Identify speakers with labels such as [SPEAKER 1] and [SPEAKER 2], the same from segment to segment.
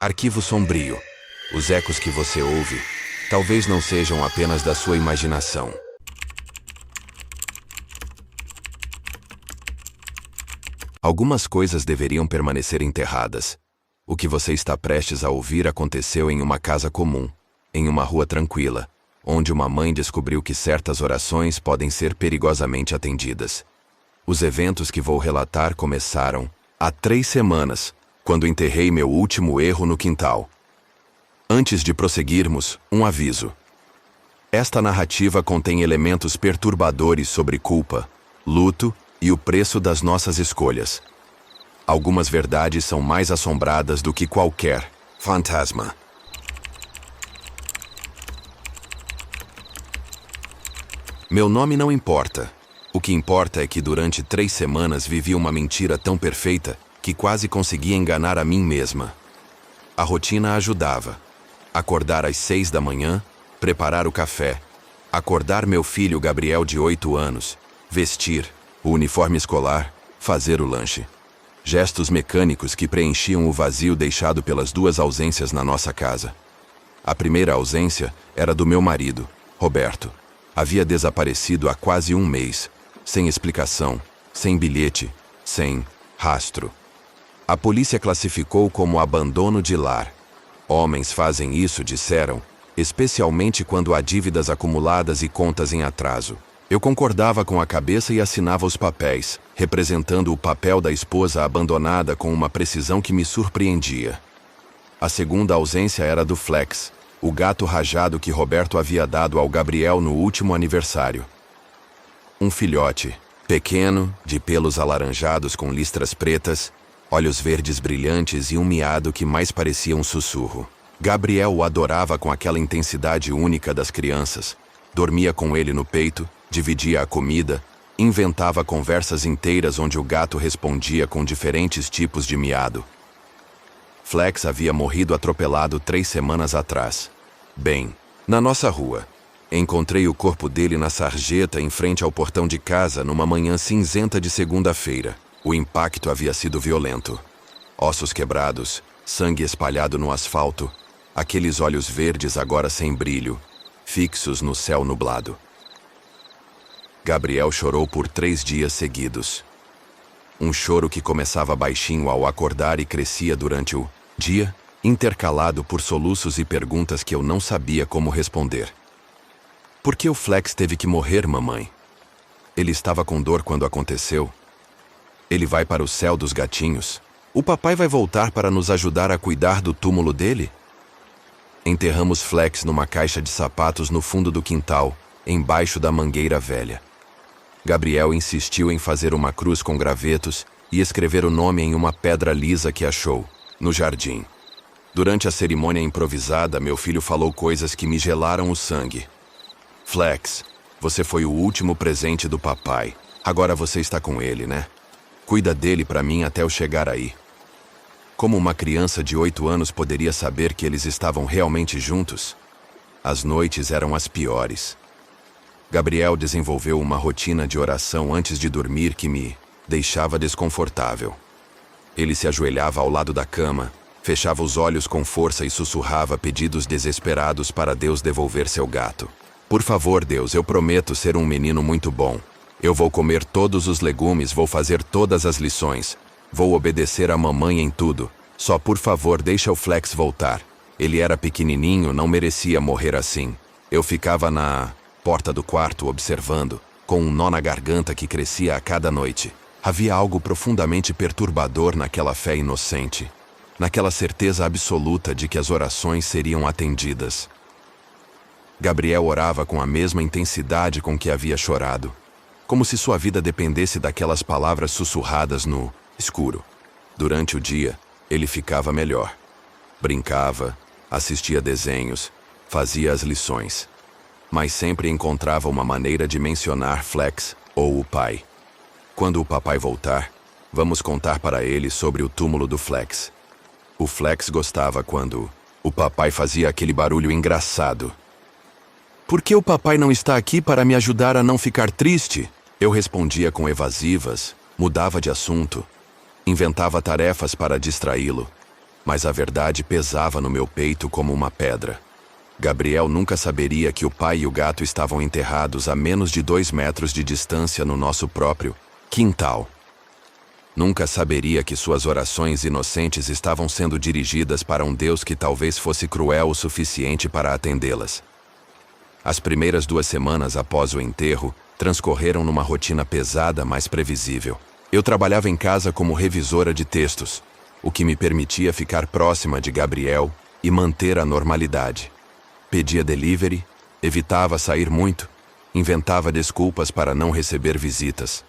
[SPEAKER 1] Arquivo sombrio. Os ecos que você ouve talvez não sejam apenas da sua imaginação. Algumas coisas deveriam permanecer enterradas. O que você está prestes a ouvir aconteceu em uma casa comum, em uma rua tranquila, onde uma mãe descobriu que certas orações podem ser perigosamente atendidas. Os eventos que vou relatar começaram há 3 semanas, quando enterrei meu último erro no quintal. Antes de prosseguirmos, um aviso. Esta narrativa contém elementos perturbadores sobre culpa, luto e o preço das nossas escolhas. Algumas verdades são mais assombradas do que qualquer fantasma. Meu nome não importa. O que importa é que durante 3 semanas vivi uma mentira tão perfeita que quase conseguia enganar a mim mesma. A rotina ajudava. Acordar às 6 da manhã, preparar o café, acordar meu filho Gabriel de 8 anos, vestir o uniforme escolar, fazer o lanche. Gestos mecânicos que preenchiam o vazio deixado pelas 2 ausências na nossa casa. A primeira ausência era do meu marido, Roberto. Havia desaparecido há quase 1 mês, sem explicação, sem bilhete, sem rastro. A polícia classificou como abandono de lar. Homens fazem isso, disseram, especialmente quando há dívidas acumuladas e contas em atraso. Eu concordava com a cabeça e assinava os papéis, representando o papel da esposa abandonada com uma precisão que me surpreendia. A segunda ausência era do Flex, o gato rajado que Roberto havia dado ao Gabriel no último aniversário. Um filhote, pequeno, de pelos alaranjados com listras pretas, olhos verdes brilhantes e um miado que mais parecia um sussurro. Gabriel o adorava com aquela intensidade única das crianças. Dormia com ele no peito, dividia a comida, inventava conversas inteiras onde o gato respondia com diferentes tipos de miado. Flex havia morrido atropelado 3 semanas atrás. Bem, na nossa rua. Encontrei o corpo dele na sarjeta em frente ao portão de casa numa manhã cinzenta de segunda-feira. O impacto havia sido violento. Ossos quebrados, sangue espalhado no asfalto, aqueles olhos verdes agora sem brilho, fixos no céu nublado. Gabriel chorou por 3 dias seguidos. Um choro que começava baixinho ao acordar e crescia durante o dia, intercalado por soluços e perguntas que eu não sabia como responder. Por que o Flex teve que morrer, mamãe? Ele estava com dor quando aconteceu. Ele vai para o céu dos gatinhos. O papai vai voltar para nos ajudar a cuidar do túmulo dele? Enterramos Flex numa caixa de sapatos no fundo do quintal, embaixo da mangueira velha. Gabriel insistiu em fazer uma cruz com gravetos e escrever o nome em uma pedra lisa que achou, no jardim. Durante a cerimônia improvisada, meu filho falou coisas que me gelaram o sangue. Flex, você foi o último presente do papai. Agora você está com ele, né? Cuida dele para mim até eu chegar aí. Como uma criança de 8 anos poderia saber que eles estavam realmente juntos? As noites eram as piores. Gabriel desenvolveu uma rotina de oração antes de dormir que me deixava desconfortável. Ele se ajoelhava ao lado da cama, fechava os olhos com força e sussurrava pedidos desesperados para Deus devolver seu gato. Por favor, Deus, eu prometo ser um menino muito bom. Eu vou comer todos os legumes, vou fazer todas as lições. Vou obedecer a mamãe em tudo. Só por favor, deixa o Flex voltar. Ele era pequenininho, não merecia morrer assim. Eu ficava na porta do quarto observando, com um nó na garganta que crescia a cada noite. Havia algo profundamente perturbador naquela fé inocente. Naquela certeza absoluta de que as orações seriam atendidas. Gabriel orava com a mesma intensidade com que havia chorado. Como se sua vida dependesse daquelas palavras sussurradas no escuro. Durante o dia, ele ficava melhor. Brincava, assistia desenhos, fazia as lições. Mas sempre encontrava uma maneira de mencionar Flex ou o pai. Quando o papai voltar, vamos contar para ele sobre o túmulo do Flex. O Flex gostava quando o papai fazia aquele barulho engraçado. Por que o papai não está aqui para me ajudar a não ficar triste? Eu respondia com evasivas, mudava de assunto, inventava tarefas para distraí-lo. mas a verdade pesava no meu peito como uma pedra. Gabriel nunca saberia que o pai e o gato estavam enterrados a menos de 2 metros de distância no nosso próprio quintal. Nunca saberia que suas orações inocentes estavam sendo dirigidas para um Deus que talvez fosse cruel o suficiente para atendê-las. As primeiras 2 semanas após o enterro transcorreram numa rotina pesada, mas previsível. Eu trabalhava em casa como revisora de textos, o que me permitia ficar próxima de Gabriel e manter a normalidade. Pedia delivery, evitava sair muito, inventava desculpas para não receber visitas.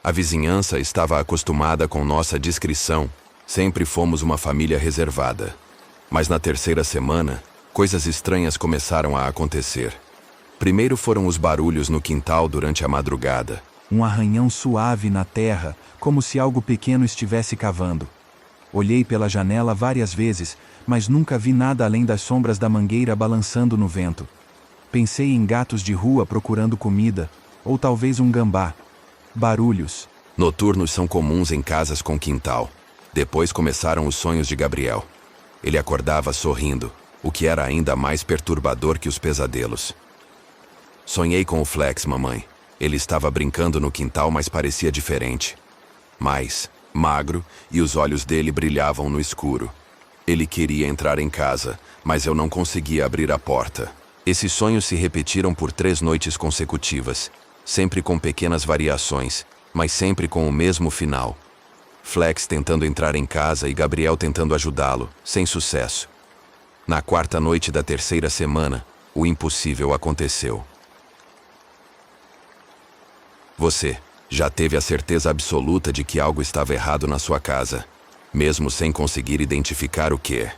[SPEAKER 1] A vizinhança estava acostumada com nossa discrição, sempre fomos uma família reservada. Mas na 3ª semana, coisas estranhas começaram a acontecer. Primeiro foram os barulhos no quintal durante a madrugada.
[SPEAKER 2] Um arranhão suave na terra, como se algo pequeno estivesse cavando. Olhei pela janela várias vezes, mas nunca vi nada além das sombras da mangueira balançando no vento. Pensei em gatos de rua procurando comida, ou talvez um gambá. Barulhos
[SPEAKER 1] noturnos são comuns em casas com quintal. Depois começaram os sonhos de Gabriel. Ele acordava sorrindo, o que era ainda mais perturbador que os pesadelos. Sonhei com o Flex, mamãe. Ele estava brincando no quintal, mas parecia diferente. Mais magro, e os olhos dele brilhavam no escuro. Ele queria entrar em casa, mas eu não conseguia abrir a porta. Esses sonhos se repetiram por 3 noites consecutivas, sempre com pequenas variações, mas sempre com o mesmo final. Flex tentando entrar em casa e Gabriel tentando ajudá-lo, sem sucesso. Na 4ª noite da 3ª semana, o impossível aconteceu. Você já teve a certeza absoluta de que algo estava errado na sua casa, mesmo sem conseguir identificar o que?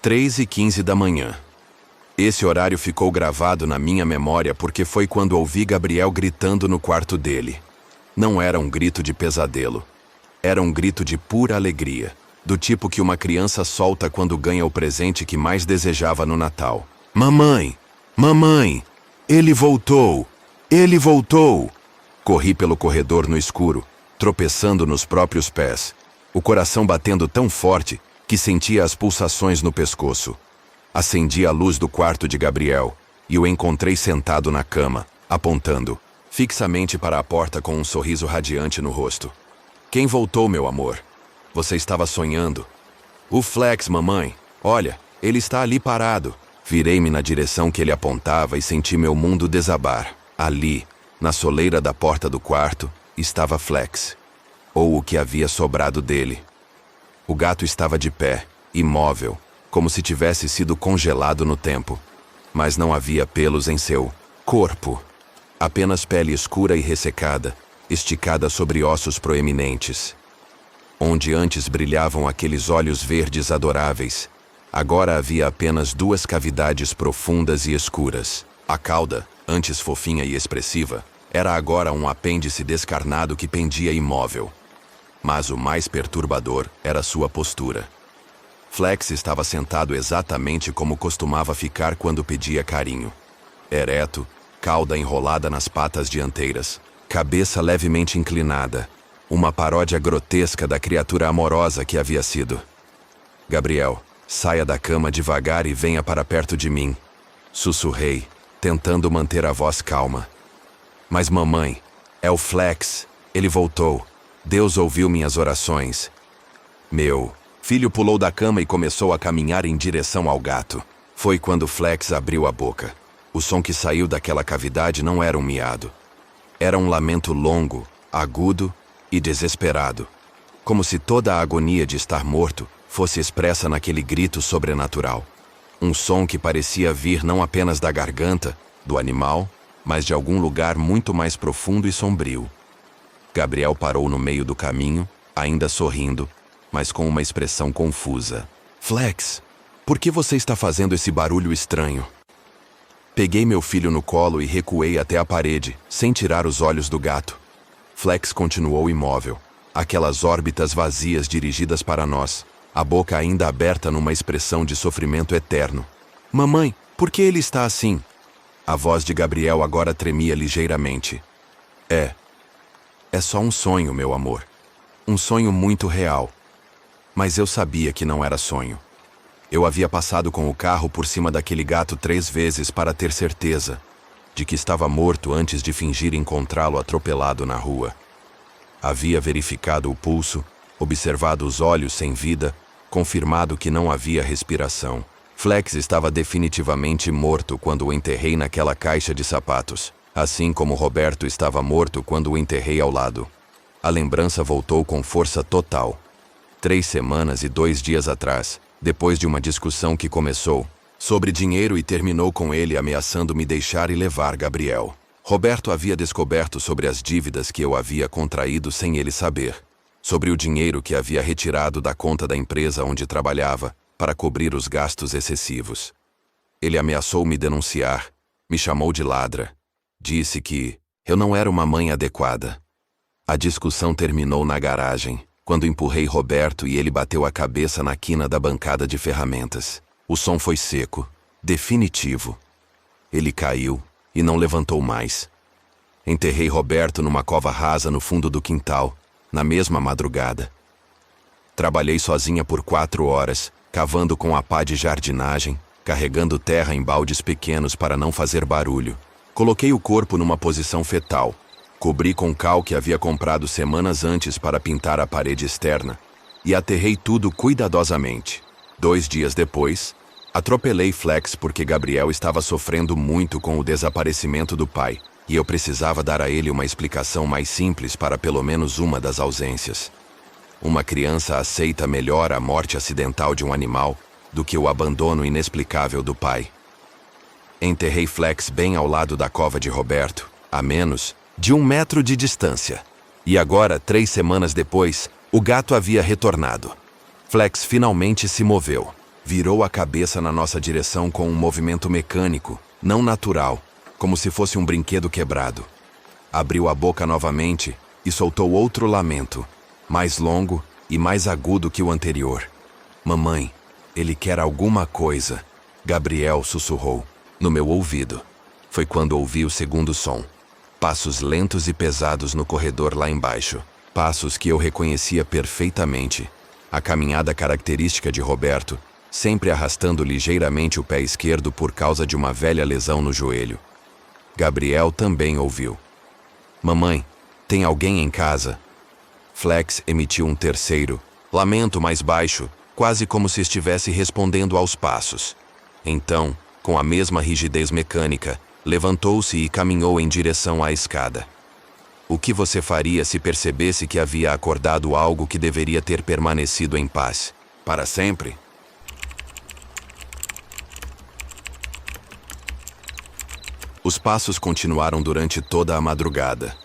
[SPEAKER 1] 3h15 da manhã. Esse horário ficou gravado na minha memória porque foi quando ouvi Gabriel gritando no quarto dele. Não era um grito de pesadelo. Era um grito de pura alegria, do tipo que uma criança solta quando ganha o presente que mais desejava no Natal. Mamãe! Mamãe! Ele voltou! Ele voltou! Corri pelo corredor no escuro, tropeçando nos próprios pés, o coração batendo tão forte que sentia as pulsações no pescoço. Acendi a luz do quarto de Gabriel e o encontrei sentado na cama, apontando fixamente para a porta com um sorriso radiante no rosto. Quem voltou, meu amor? Você estava sonhando. O Flex, mamãe. Olha, ele está ali parado. Virei-me na direção que ele apontava e senti meu mundo desabar. Ali, na soleira da porta do quarto, estava Flex, ou o que havia sobrado dele. O gato estava de pé, imóvel, como se tivesse sido congelado no tempo. Mas não havia pelos em seu corpo. Apenas pele escura e ressecada, esticada sobre ossos proeminentes. Onde antes brilhavam aqueles olhos verdes adoráveis, agora havia apenas 2 cavidades profundas e escuras. A cauda, antes fofinha e expressiva, era agora um apêndice descarnado que pendia imóvel. Mas o mais perturbador era sua postura. Flex estava sentado exatamente como costumava ficar quando pedia carinho. Ereto, cauda enrolada nas patas dianteiras, cabeça levemente inclinada, uma paródia grotesca da criatura amorosa que havia sido. Gabriel, saia da cama devagar e venha para perto de mim, sussurrei, tentando manter a voz calma. Mas mamãe, é o Flex, ele voltou. Deus ouviu minhas orações. Meu filho pulou da cama e começou a caminhar em direção ao gato. Foi quando Flex abriu a boca. O som que saiu daquela cavidade não era um miado. Era um lamento longo, agudo e desesperado. Como se toda a agonia de estar morto fosse expressa naquele grito sobrenatural. Um som que parecia vir não apenas da garganta, do animal, mas de algum lugar muito mais profundo e sombrio. Gabriel parou no meio do caminho, ainda sorrindo, mas com uma expressão confusa. Flex, por que você está fazendo esse barulho estranho? Peguei meu filho no colo e recuei até a parede, sem tirar os olhos do gato. Flex continuou imóvel, aquelas órbitas vazias dirigidas para nós, a boca ainda aberta numa expressão de sofrimento eterno. Mamãe, por que ele está assim? A voz de Gabriel agora tremia ligeiramente. É só um sonho, meu amor. Um sonho muito real. Mas eu sabia que não era sonho. Eu havia passado com o carro por cima daquele gato 3 vezes para ter certeza de que estava morto antes de fingir encontrá-lo atropelado na rua. Havia verificado o pulso, observado os olhos sem vida, confirmado que não havia respiração. Flex estava definitivamente morto quando o enterrei naquela caixa de sapatos, assim como Roberto estava morto quando o enterrei ao lado. A lembrança voltou com força total. 3 semanas e 2 dias atrás, depois de uma discussão que começou sobre dinheiro e terminou com ele ameaçando me deixar e levar Gabriel. Roberto havia descoberto sobre as dívidas que eu havia contraído sem ele saber, sobre o dinheiro que havia retirado da conta da empresa onde trabalhava para cobrir os gastos excessivos. Ele ameaçou me denunciar, me chamou de ladra, disse que eu não era uma mãe adequada. A discussão terminou na garagem, quando empurrei Roberto e ele bateu a cabeça na quina da bancada de ferramentas. O som foi seco, definitivo. Ele caiu e não levantou mais. Enterrei Roberto numa cova rasa no fundo do quintal, na mesma madrugada. Trabalhei sozinha por 4 horas, cavando com a pá de jardinagem, carregando terra em baldes pequenos para não fazer barulho. Coloquei o corpo numa posição fetal. Cobri com cal que havia comprado semanas antes para pintar a parede externa e aterrei tudo cuidadosamente. 2 dias depois, atropelei Flex porque Gabriel estava sofrendo muito com o desaparecimento do pai e eu precisava dar a ele uma explicação mais simples para pelo menos uma das ausências. Uma criança aceita melhor a morte acidental de um animal do que o abandono inexplicável do pai. Enterrei Flex bem ao lado da cova de Roberto, a menos de 1 metro de distância. E agora, 3 semanas depois, o gato havia retornado. Flex finalmente se moveu. Virou a cabeça na nossa direção com um movimento mecânico, não natural, como se fosse um brinquedo quebrado. Abriu a boca novamente e soltou outro lamento, mais longo e mais agudo que o anterior. Mamãe, ele quer alguma coisa, Gabriel sussurrou no meu ouvido. Foi quando ouvi o segundo som. Passos lentos e pesados no corredor lá embaixo. Passos que eu reconhecia perfeitamente. A caminhada característica de Roberto, sempre arrastando ligeiramente o pé esquerdo por causa de uma velha lesão no joelho. Gabriel também ouviu. Mamãe, tem alguém em casa? Flex emitiu um terceiro, lamento mais baixo, quase como se estivesse respondendo aos passos. Então, com a mesma rigidez mecânica, levantou-se e caminhou em direção à escada. O que você faria se percebesse que havia acordado algo que deveria ter permanecido em paz? Para sempre? Os passos continuaram durante toda a madrugada.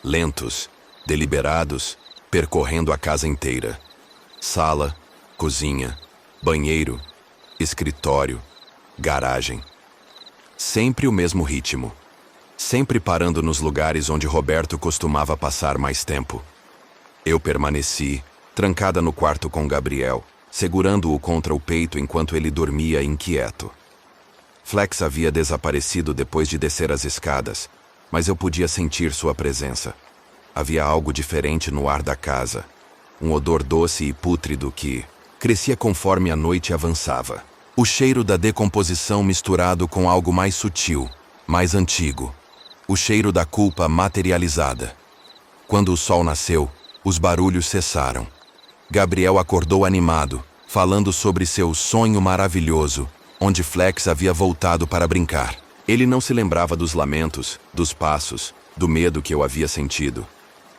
[SPEAKER 1] Lentos, deliberados, percorrendo a casa inteira. Sala, cozinha, banheiro, escritório, garagem. Sempre o mesmo ritmo. Sempre parando nos lugares onde Roberto costumava passar mais tempo. Eu permaneci, trancada no quarto com Gabriel, segurando-o contra o peito enquanto ele dormia inquieto. Flex havia desaparecido depois de descer as escadas, mas eu podia sentir sua presença. Havia algo diferente no ar da casa, um odor doce e pútrido que crescia conforme a noite avançava. O cheiro da decomposição misturado com algo mais sutil, mais antigo. O cheiro da culpa materializada. Quando o sol nasceu, os barulhos cessaram. Gabriel acordou animado, falando sobre seu sonho maravilhoso, onde Flex havia voltado para brincar. Ele não se lembrava dos lamentos, dos passos, do medo que eu havia sentido.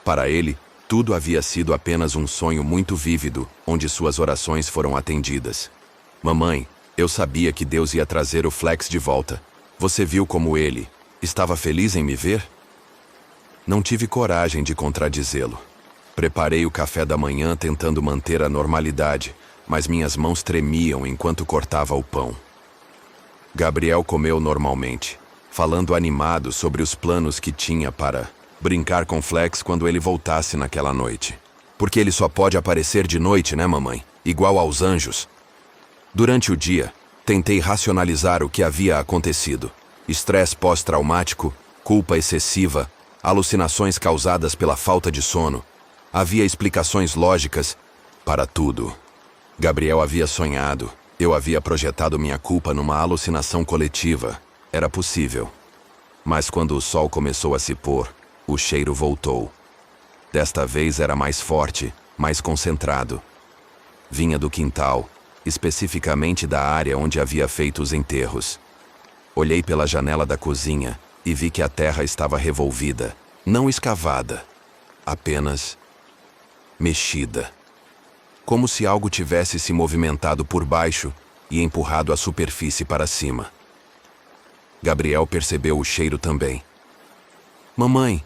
[SPEAKER 1] Para ele, tudo havia sido apenas um sonho muito vívido, onde suas orações foram atendidas. Mamãe, eu sabia que Deus ia trazer o Flex de volta. Você viu como ele estava feliz em me ver? Não tive coragem de contradizê-lo. Preparei o café da manhã tentando manter a normalidade, mas minhas mãos tremiam enquanto cortava o pão. Gabriel comeu normalmente, falando animado sobre os planos que tinha para brincar com Flex quando ele voltasse naquela noite. Porque ele só pode aparecer de noite, né, mamãe? Igual aos anjos. Durante o dia, tentei racionalizar o que havia acontecido. Estresse pós-traumático, culpa excessiva, alucinações causadas pela falta de sono. Havia explicações lógicas para tudo. Gabriel havia sonhado. Eu havia projetado minha culpa numa alucinação coletiva. Era possível. Mas quando o sol começou a se pôr, o cheiro voltou. Desta vez era mais forte, mais concentrado. Vinha do quintal, especificamente da área onde havia feito os enterros. Olhei pela janela da cozinha e vi que a terra estava revolvida, não escavada, apenas mexida. Como se algo tivesse se movimentado por baixo e empurrado a superfície para cima. Gabriel percebeu o cheiro também. Mamãe,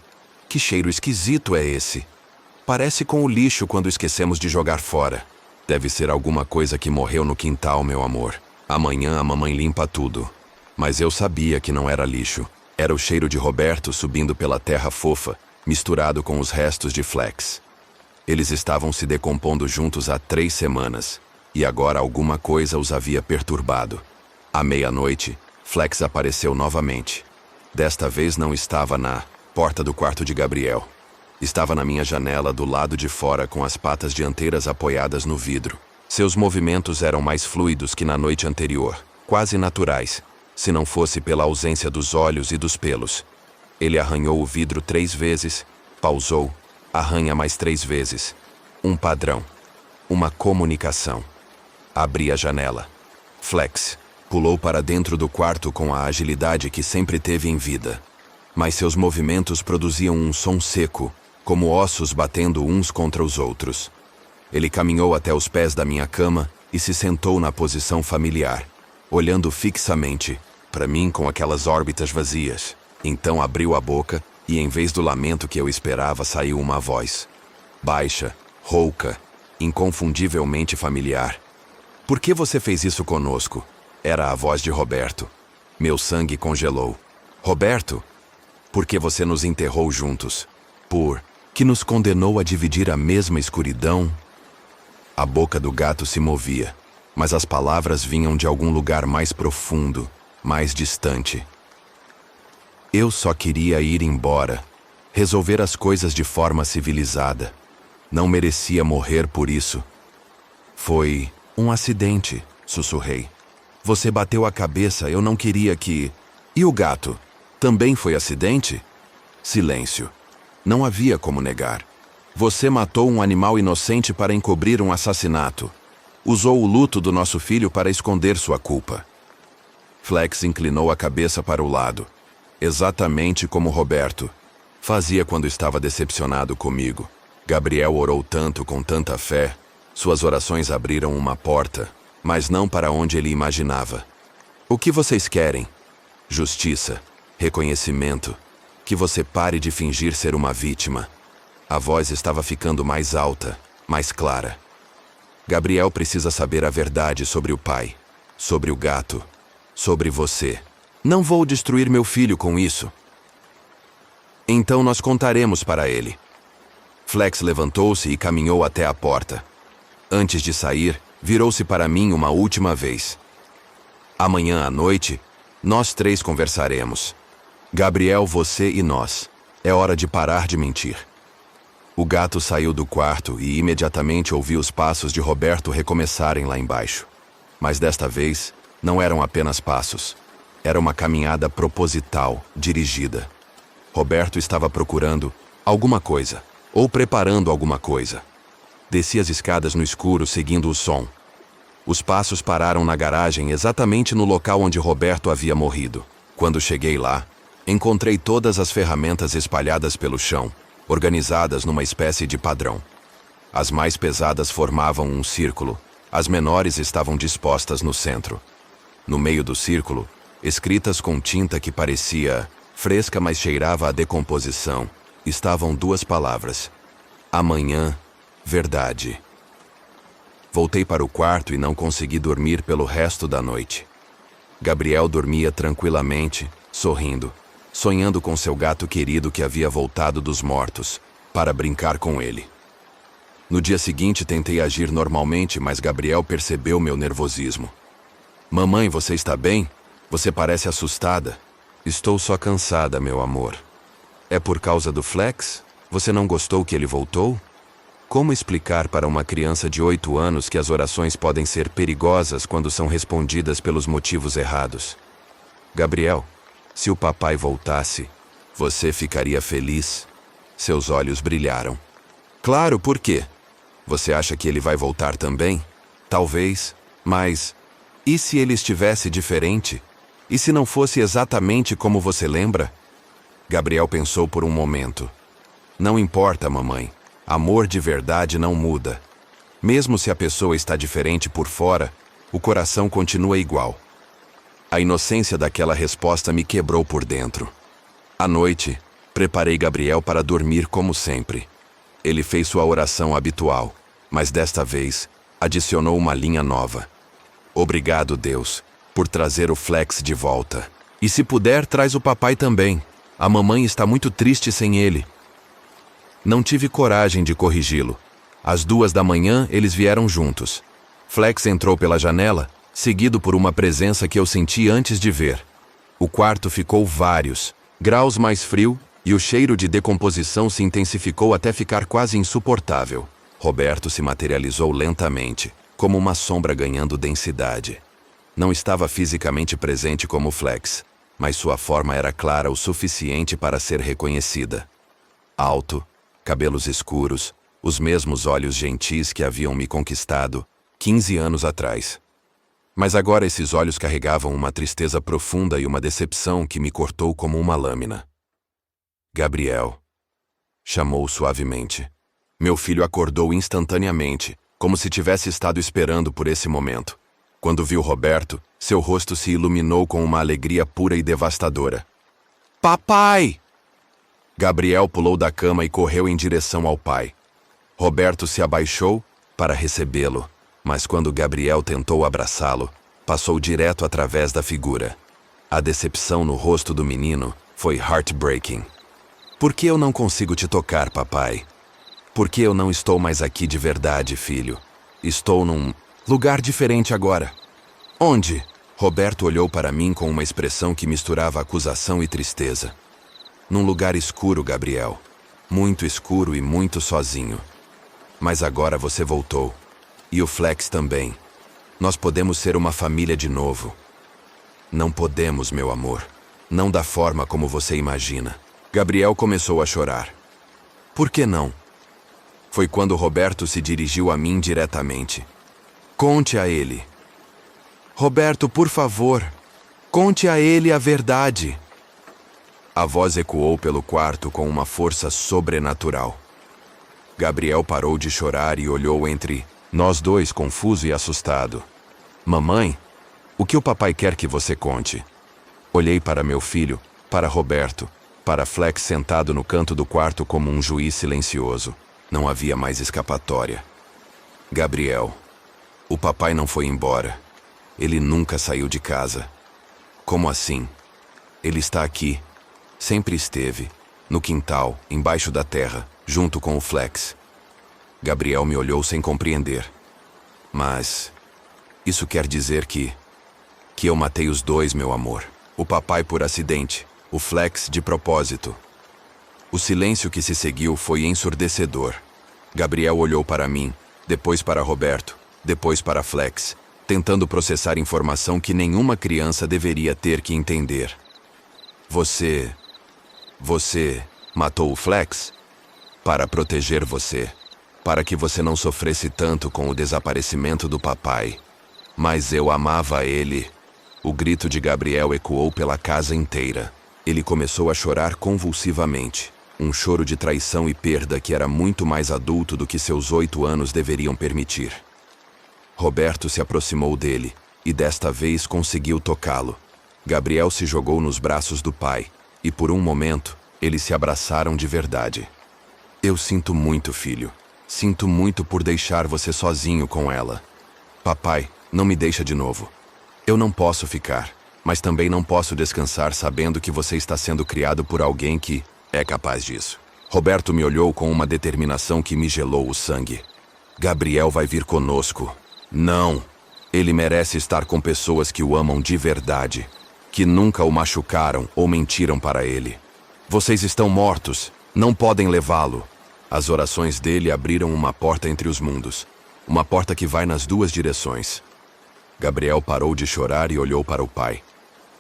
[SPEAKER 1] que cheiro esquisito é esse? Parece com o lixo quando esquecemos de jogar fora. Deve ser alguma coisa que morreu no quintal, meu amor. Amanhã a mamãe limpa tudo. Mas eu sabia que não era lixo. Era o cheiro de Roberto subindo pela terra fofa, misturado com os restos de Flex. Eles estavam se decompondo juntos há 3 semanas, e agora alguma coisa os havia perturbado. À meia-noite, Flex apareceu novamente. Desta vez não estava na porta do quarto de Gabriel. Estava na minha janela do lado de fora com as patas dianteiras apoiadas no vidro. Seus movimentos eram mais fluidos que na noite anterior, quase naturais, se não fosse pela ausência dos olhos e dos pelos. Ele arranhou o vidro 3 vezes, pausou, arranha mais 3 vezes. Um padrão. Uma comunicação. Abri a janela. Flex pulou para dentro do quarto com a agilidade que sempre teve em vida. Mas seus movimentos produziam um som seco, como ossos batendo uns contra os outros. Ele caminhou até os pés da minha cama e se sentou na posição familiar, olhando fixamente para mim com aquelas órbitas vazias. Então abriu a boca e, em vez do lamento que eu esperava, saiu uma voz. Baixa, rouca, inconfundivelmente familiar. Por que você fez isso conosco? Era a voz de Roberto. Meu sangue congelou. Roberto? Por que você nos enterrou juntos? Por que nos condenou a dividir a mesma escuridão? A boca do gato se movia, mas as palavras vinham de algum lugar mais profundo, mais distante. Eu só queria ir embora, resolver as coisas de forma civilizada. Não merecia morrer por isso. Foi um acidente, sussurrei. Você bateu a cabeça, eu não queria que... E o gato? Também foi acidente? Silêncio. Não havia como negar. Você matou um animal inocente para encobrir um assassinato. Usou o luto do nosso filho para esconder sua culpa. Flex inclinou a cabeça para o lado. Exatamente como Roberto fazia quando estava decepcionado comigo. Gabriel orou tanto com tanta fé. Suas orações abriram uma porta, mas não para onde ele imaginava. O que vocês querem? Justiça. Reconhecimento. Que você pare de fingir ser uma vítima. A voz estava ficando mais alta, mais clara. Gabriel precisa saber a verdade sobre o pai, sobre o gato, sobre você. Não vou destruir meu filho com isso. Então nós contaremos para ele. Flex levantou-se e caminhou até a porta. Antes de sair, virou-se para mim uma última vez. Amanhã à noite, nós 3 conversaremos. Gabriel, você e nós. É hora de parar de mentir. O gato saiu do quarto e imediatamente ouvi os passos de Roberto recomeçarem lá embaixo. Mas desta vez, não eram apenas passos. Era uma caminhada proposital, dirigida. Roberto estava procurando alguma coisa, ou preparando alguma coisa. Desci as escadas no escuro, seguindo o som. Os passos pararam na garagem exatamente no local onde Roberto havia morrido. Quando cheguei lá, encontrei todas as ferramentas espalhadas pelo chão, organizadas numa espécie de padrão. As mais pesadas formavam um círculo, as menores estavam dispostas no centro. No meio do círculo, escritas com tinta que parecia fresca, mas cheirava a decomposição, estavam 2 palavras. Amanhã, verdade. Voltei para o quarto e não consegui dormir pelo resto da noite. Gabriel dormia tranquilamente, sorrindo, sonhando com seu gato querido que havia voltado dos mortos, para brincar com ele. No dia seguinte tentei agir normalmente, mas Gabriel percebeu meu nervosismo. Mamãe, você está bem? Você parece assustada. Estou só cansada, meu amor. É por causa do Flex? Você não gostou que ele voltou? Como explicar para uma criança de 8 anos que as orações podem ser perigosas quando são respondidas pelos motivos errados? Gabriel, se o papai voltasse, você ficaria feliz? Seus olhos brilharam. Claro, por quê? Você acha que ele vai voltar também? Talvez, mas... E se ele estivesse diferente? E se não fosse exatamente como você lembra? Gabriel pensou por um momento. Não importa, mamãe. Amor de verdade não muda. Mesmo se a pessoa está diferente por fora, o coração continua igual. A inocência daquela resposta me quebrou por dentro. À noite, preparei Gabriel para dormir como sempre. Ele fez sua oração habitual, mas desta vez, adicionou uma linha nova. Obrigado, Deus, por trazer o Flex de volta. E se puder, traz o papai também. A mamãe está muito triste sem ele. Não tive coragem de corrigi-lo. Às 2 da manhã, eles vieram juntos. Flex entrou pela janela, seguido por uma presença que eu senti antes de ver. O quarto ficou vários graus mais frio e o cheiro de decomposição se intensificou até ficar quase insuportável. Roberto se materializou lentamente, como uma sombra ganhando densidade. Não estava fisicamente presente como Flex, mas sua forma era clara o suficiente para ser reconhecida. Alto, cabelos escuros, os mesmos olhos gentis que haviam me conquistado 15 anos atrás. Mas agora esses olhos carregavam uma tristeza profunda e uma decepção que me cortou como uma lâmina. Gabriel, chamou suavemente. Meu filho acordou instantaneamente, como se tivesse estado esperando por esse momento. Quando viu Roberto, seu rosto se iluminou com uma alegria pura e devastadora. Papai! Gabriel pulou da cama e correu em direção ao pai. Roberto se abaixou para recebê-lo, mas quando Gabriel tentou abraçá-lo, passou direto através da figura. A decepção no rosto do menino foi heartbreaking. Por que eu não consigo te tocar, papai? Por que eu não estou mais aqui de verdade, filho? Estou num lugar diferente agora. Onde? Roberto olhou para mim com uma expressão que misturava acusação e tristeza. Num lugar escuro, Gabriel. Muito escuro e muito sozinho. Mas agora você voltou. E o Flex também. Nós podemos ser uma família de novo. Não podemos, meu amor. Não da forma como você imagina. Gabriel começou a chorar. Por que não? Foi quando Roberto se dirigiu a mim diretamente. Conte a ele. Roberto, por favor, conte a ele a verdade. A voz ecoou pelo quarto com uma força sobrenatural. Gabriel parou de chorar e olhou entre nós dois, confuso e assustado. Mamãe, o que o papai quer que você conte? Olhei para meu filho, para Roberto, para Flex sentado no canto do quarto como um juiz silencioso. Não havia mais escapatória. Gabriel, o papai não foi embora. Ele nunca saiu de casa. Como assim? Ele está aqui. Sempre esteve, no quintal, embaixo da terra, junto com o Flex. Gabriel me olhou sem compreender. Mas isso quer dizer que eu matei os dois, meu amor. O papai por acidente, o Flex de propósito. O silêncio que se seguiu foi ensurdecedor. Gabriel olhou para mim, depois para Roberto, depois para Flex, tentando processar informação que nenhuma criança deveria ter que entender. Você matou o Flex? Para proteger você. Para que você não sofresse tanto com o desaparecimento do papai. Mas eu amava ele. O grito de Gabriel ecoou pela casa inteira. Ele começou a chorar convulsivamente. Um choro de traição e perda que era muito mais adulto do que seus 8 anos deveriam permitir. Roberto se aproximou dele, e desta vez conseguiu tocá-lo. Gabriel se jogou nos braços do pai, e por um momento, eles se abraçaram de verdade. Eu sinto muito, filho. Sinto muito por deixar você sozinho com ela. Papai, não me deixa de novo. Eu não posso ficar, mas também não posso descansar sabendo que você está sendo criado por alguém que é capaz disso. Roberto me olhou com uma determinação que me gelou o sangue. Gabriel vai vir conosco. Não. Ele merece estar com pessoas que o amam de verdade, que nunca o machucaram ou mentiram para ele. Vocês estão mortos. Não podem levá-lo. As orações dele abriram uma porta entre os mundos. Uma porta que vai nas duas direções. Gabriel parou de chorar e olhou para o pai.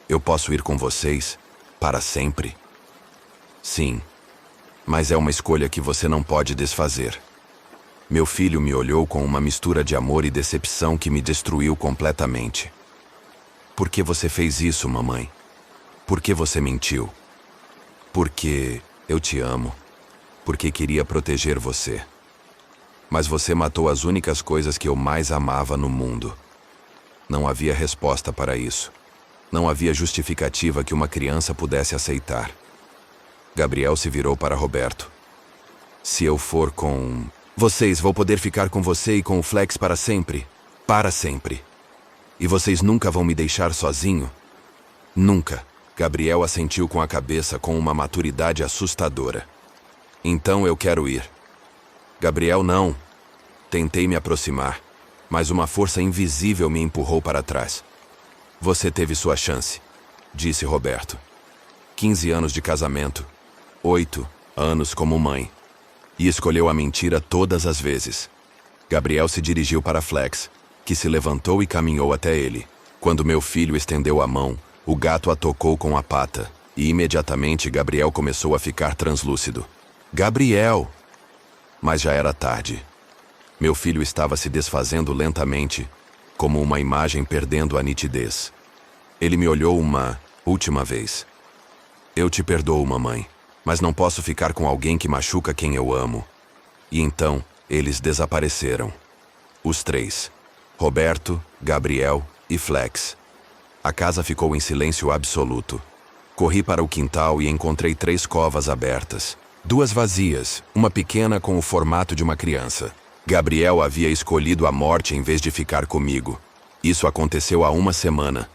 [SPEAKER 1] Eu posso ir com vocês? Para sempre? Sim. Mas é uma escolha que você não pode desfazer. Meu filho me olhou com uma mistura de amor e decepção que me destruiu completamente. Por que você fez isso, mamãe? Por que você mentiu? Porque eu te amo. Porque queria proteger você. Mas você matou as únicas coisas que eu mais amava no mundo. Não havia resposta para isso. Não havia justificativa que uma criança pudesse aceitar. Gabriel se virou para Roberto. Se eu for com vocês, vou poder ficar com você e com o Flex para sempre. Para sempre. E vocês nunca vão me deixar sozinho? Nunca. Gabriel assentiu com a cabeça com uma maturidade assustadora. Então eu quero ir. Gabriel, não. Tentei me aproximar, mas uma força invisível me empurrou para trás. Você teve sua chance, disse Roberto. 15 anos de casamento. 8 anos como mãe. E escolheu a mentira todas as vezes. Gabriel se dirigiu para Flex, que se levantou e caminhou até ele. Quando meu filho estendeu a mão, o gato a tocou com a pata, e imediatamente Gabriel começou a ficar translúcido. Gabriel! Mas já era tarde. Meu filho estava se desfazendo lentamente, como uma imagem perdendo a nitidez. Ele me olhou uma última vez. Eu te perdoo, mamãe, mas não posso ficar com alguém que machuca quem eu amo. E então, eles desapareceram. Os três. Roberto, Gabriel e Flex. A casa ficou em silêncio absoluto. Corri para o quintal e encontrei 3 covas abertas. 2 vazias, uma pequena com o formato de uma criança. Gabriel havia escolhido a morte em vez de ficar comigo. Isso aconteceu há 1 semana.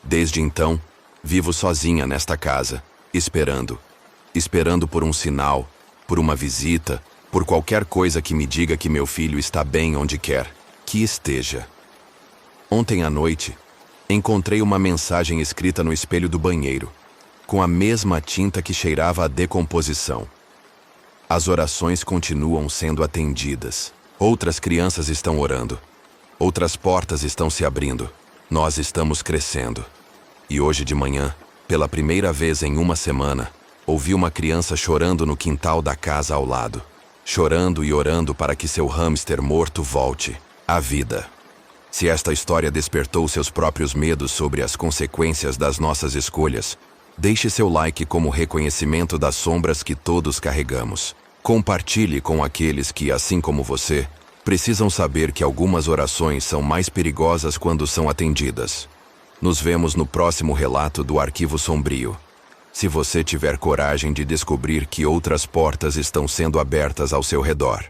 [SPEAKER 1] Desde então, vivo sozinha nesta casa, esperando. Esperando por um sinal, por uma visita, por qualquer coisa que me diga que meu filho está bem onde quer que esteja. Ontem à noite, encontrei uma mensagem escrita no espelho do banheiro, com a mesma tinta que cheirava a decomposição. As orações continuam sendo atendidas. Outras crianças estão orando. Outras portas estão se abrindo. Nós estamos crescendo. E hoje de manhã, pela primeira vez em 1 semana, ouvi uma criança chorando no quintal da casa ao lado. Chorando e orando para que seu hamster morto volte à vida. Se esta história despertou seus próprios medos sobre as consequências das nossas escolhas, deixe seu like como reconhecimento das sombras que todos carregamos. Compartilhe com aqueles que, assim como você, precisam saber que algumas orações são mais perigosas quando são atendidas. Nos vemos no próximo relato do Arquivo Sombrio. Se você tiver coragem de descobrir que outras portas estão sendo abertas ao seu redor.